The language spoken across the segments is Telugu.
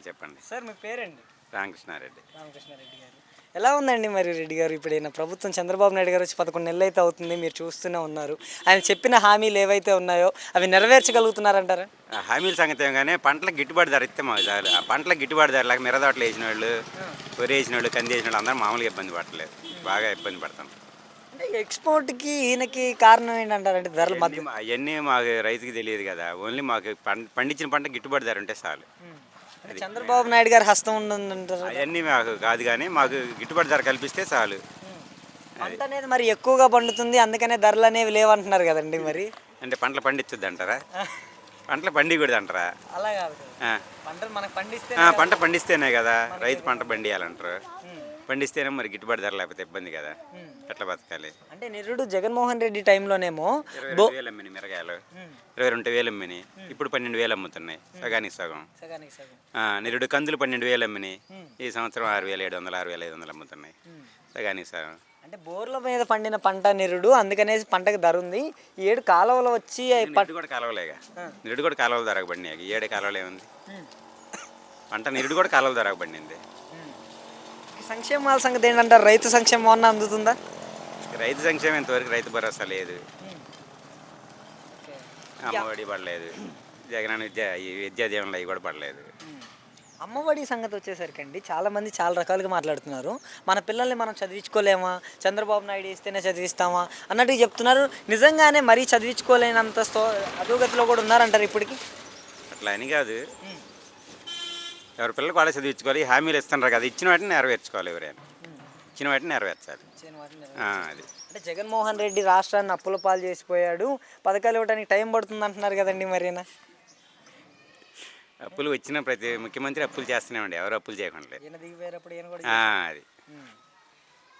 చెప్పండి. సార్ మీ పేరండి? రామకృష్ణారెడ్డి. రామకృష్ణారెడ్డి గారు. ఎలా ఉందండి మరి రెడ్డి గారు ఇప్పుడైనా ప్రభుత్వం చంద్రబాబు నాయుడు గారు వచ్చి 11 నెలలు అయితే అవుతుంది, మీరు చూస్తూనే ఉన్నారు. ఆయన చెప్పిన హామీలు ఏవైతే ఉన్నాయో అవి నెరవేర్చగలుగుతున్నారంటారా? హామీల సంగతి ఏమో పంటలకు గిట్టుబాటు ధర ఇస్తే మాకు చాలు. ఆ పంటలకు గిట్టుబాటు ధర లేక మిరదోటలు వేసిన వాళ్ళు, వరి వేసిన వాళ్ళు, కంది వేసిన వాళ్ళు అందరూ మామూలుగా ఇబ్బంది పడట్లేదు, బాగా ఇబ్బంది పడతాం. అంటే ఎక్స్పోర్ట్కి ఈయనకి కారణం ఏంటంటారంటే ధరలు మధ్య. అవన్నీ మాకు రైతుకి తెలియదు కదా, ఓన్లీ మాకు పండించిన పంట గిట్టుబాటు ధర ఉంటే చాలు. అంటే చంద్రబాబు నాయుడు గారి హస్తం ఉందంటారు. అవన్నీ మాకు కాదు, కానీ మాకు గిట్టుబాటు ధర కల్పిస్తే చాలు. పంట అనేది మరి ఎక్కువగా పండుతుంది, అందుకనే ధరలు అనేవి లేవంటున్నారు కదండి. మరి అంటే పంటలు పండించొద్దు అంటారా? పంటలు పండికూడదు అంటారా? అలా కాదు, పంటలు మనకు పండిస్తే పంట పండిస్తేనే కదా రైతు పంట పండియాలంటారు. పండిస్తేనే మరి గిట్టుబాటు ధర లేకపోతే ఇబ్బంది కదా, ఎట్లా బతకాలి? అంటే నిరుడు జగన్మోహన్ రెడ్డి టైంలోనేమో 22,000 అమ్మినాయి మిరగాయలు, 22,000 అమ్మినాయి, ఇప్పుడు 12,000 అమ్ముతున్నాయి, సగానికి సగం. నిరుడు కందులు 12,000 అమ్మినాయి, ఈ సంవత్సరం 6,700 6,500 అమ్ముతున్నాయి, సగానికి సగం. అంటే బోర్ల మీద పండిన పంట నిరుడు, అందుకనేసి పంటకు ధర ఉంది. ఈ ఏడు కాలువలు వచ్చి నిరుడు కూడా కాలువలేగా, నిరుడు కూడా కాలువలు ధరకబడినాయి. ఈ ఏడే కాలువలు ఏముంది, పంట నిరుడు కూడా కాలువలు ధరకబడింది. సంక్షేమాల సంగతి ఏంటంటారు? రైతు సంక్షేమం అన్న అందుతుందా? రైతు సంక్షేమం ఇంతవరకు రైతు భరోసా లేదు, అమ్మఒడి పడలేదు, జగన్ విద్యా దీవెనలు అవి కూడా పడలేదు. అమ్మఒడి సంగతి వచ్చేసరికి అండి, చాలామంది చాలా రకాలుగా మాట్లాడుతున్నారు. మన పిల్లల్ని మనం చదివించుకోలేమా, చంద్రబాబు నాయుడు ఇస్తేనే చదివిస్తామా అన్నట్టు చెప్తున్నారు. నిజంగానే మరీ చదివించుకోలేనంత అధోగతిలో కూడా ఉన్నారంటారు ఇప్పటికి? అట్లా అని కాదు, ఎవరి పిల్లలకు వాళ్ళే చదివించుకోవాలి. హామీలు ఇస్తున్నారు కదా, ఇచ్చిన వాటిని నెరవేర్చుకోవాలి. ఎవరైనా ఇచ్చిన వాటిని నెరవేర్చాలి. అది అంటే జగన్మోహన్ రెడ్డి రాష్ట్రాన్ని అప్పుల పాలు చేసిపోయాడు, పథకాలు ఇవ్వడానికి టైం పడుతుంది అంటున్నారు కదండి. మరేనా అప్పులు వచ్చిన ప్రతి ముఖ్యమంత్రి అప్పులు చేస్తూనే ఉండే, ఎవరు అప్పులు చేయకుండా. అది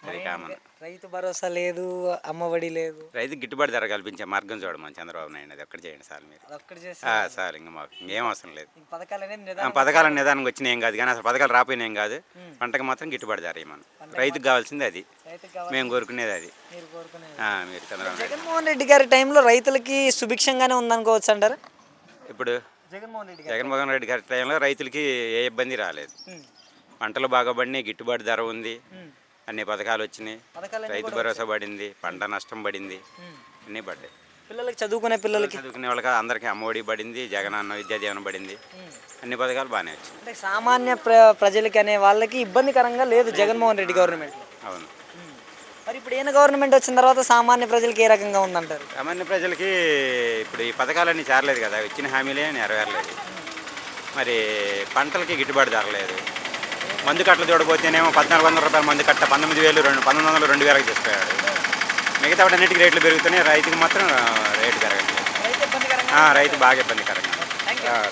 అది కామన్. రైతు భరోసా లేదు, అమ్మఒడి లేదు, రైతుకి గిట్టుబాటు ధర కల్పించే మార్గం చూడమని చంద్రబాబు నాయుడు, అది ఒక్కటి చేయండి సార్. మీరు సార్ ఇంకా మాకు ఇంకేం అవసరం లేదు. పథకాల నిదానంగా వచ్చినా ఏం కాదు, కానీ అసలు పథకాలు రాపోయినా ఏం కాదు. పంటకు మాత్రం గిట్టుబాటు ధర ఇవ్వమని, రైతుకు కావాల్సింది అది, మేము కోరుకునేది అది. మీరు చంద్రబాబు జగన్మోహన్ రెడ్డి గారి టైంలో రైతులకి సుభిక్షంగానే ఉందనుకోవచ్చు అంటారు. ఇప్పుడు జగన్మోహన్ రెడ్డి గారి టైంలో రైతులకి ఏ ఇబ్బంది రాలేదు, పంటలు బాగా పడినాయి, గిట్టుబాటు ధర ఉంది, అన్ని పథకాలు వచ్చినాయి, రైతు భరోసా పడింది, పంట నష్టం పడింది, అన్నీ పడ్డాయి. పిల్లలకి చదువుకునే వాళ్ళకి అందరికీ అమ్మఒడి పడింది, జగన్ అన్న విద్యా దీవెన పడింది, అన్ని పథకాలు బాగానే వచ్చాయి. అంటే సామాన్య ప్రజలకి అనే వాళ్ళకి ఇబ్బందికరంగా లేదు జగన్మోహన్ రెడ్డి గవర్నమెంట్. అవును. మరి ఇప్పుడు ఈయన గవర్నమెంట్ వచ్చిన తర్వాత సామాన్య ప్రజలకి ఏ రకంగా ఉందంటారు? సామాన్య ప్రజలకి ఇప్పుడు ఈ పథకాలన్నీ చేరలేదు కదా, ఇచ్చిన హామీలే నెరవేరలేదు. మరి పంటలకి గిట్టుబాటు ధరలేదు. మందు కట్టలు చూడబోతేనేమో 1,400 రూపాయల మందు కట్ట 19,000 1900 2,000కి తీసుకుపోయాడు. మిగతా వాటన్నిటికీ రేట్లు పెరుగుతున్నాయి, రైతుకి మాత్రం రేటు పెరగట్లేదు. రైతు బాగా ఇబ్బందికరంగా.